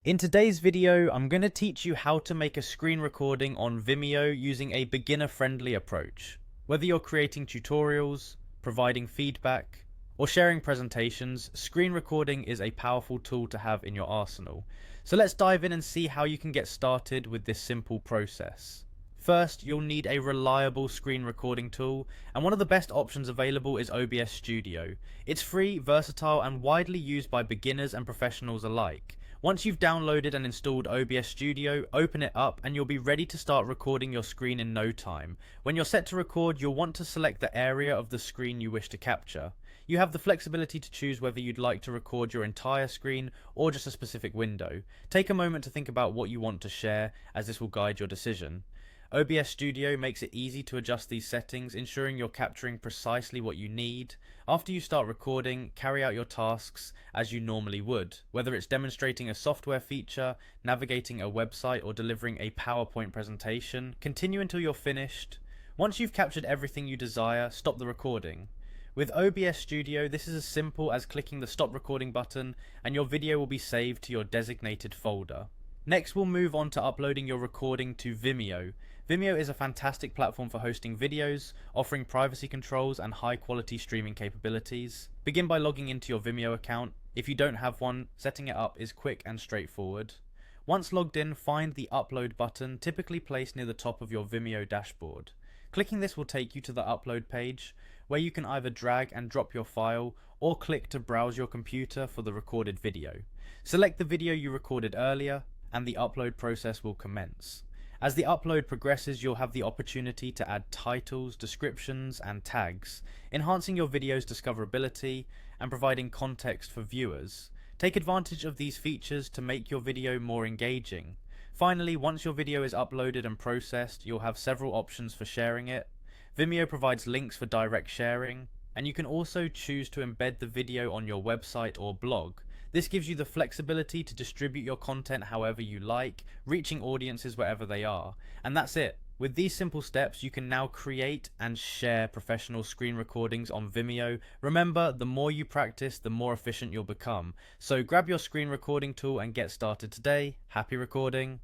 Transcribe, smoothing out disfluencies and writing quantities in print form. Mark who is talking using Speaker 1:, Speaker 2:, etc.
Speaker 1: In today's video, I'm going to teach you how to make a screen recording on Vimeo using a beginner-friendly approach. Whether you're creating tutorials, providing feedback, or sharing presentations, screen recording is a powerful tool to have in your arsenal. So let's dive in and see how you can get started with this simple process. First, you'll need a reliable screen recording tool, and one of the best options available is OBS Studio. It's free, versatile, and widely used by beginners and professionals alike. Once you've downloaded and installed OBS Studio, open it up and you'll be ready to start recording your screen in no time. When you're set to record, you'll want to select the area of the screen you wish to capture. You have the flexibility to choose whether you'd like to record your entire screen or just a specific window. Take a moment to think about what you want to share, as this will guide your decision. OBS Studio makes it easy to adjust these settings, ensuring you're capturing precisely what you need. After you start recording, carry out your tasks as you normally would. Whether it's demonstrating a software feature, navigating a website, or delivering a PowerPoint presentation, continue until you're finished. Once you've captured everything you desire, stop the recording. With OBS Studio, this is as simple as clicking the stop recording button and your video will be saved to your designated folder. Next, we'll move on to uploading your recording to Vimeo. Vimeo is a fantastic platform for hosting videos, offering privacy controls and high quality streaming capabilities. Begin by logging into your Vimeo account. If you don't have one, setting it up is quick and straightforward. Once logged in, find the upload button, typically placed near the top of your Vimeo dashboard. Clicking this will take you to the upload page, where you can either drag and drop your file or click to browse your computer for the recorded video. Select the video you recorded earlier, and the upload process will commence. As the upload progresses, you'll have the opportunity to add titles, descriptions, and tags, enhancing your video's discoverability and providing context for viewers. Take advantage of these features to make your video more engaging. Finally, once your video is uploaded and processed, you'll have several options for sharing it. Vimeo provides links for direct sharing, and you can also choose to embed the video on your website or blog. This gives you the flexibility to distribute your content however you like, reaching audiences wherever they are. And that's it. With these simple steps, you can now create and share professional screen recordings on Vimeo. Remember, the more you practice, the more efficient you'll become. So grab your screen recording tool and get started today. Happy recording.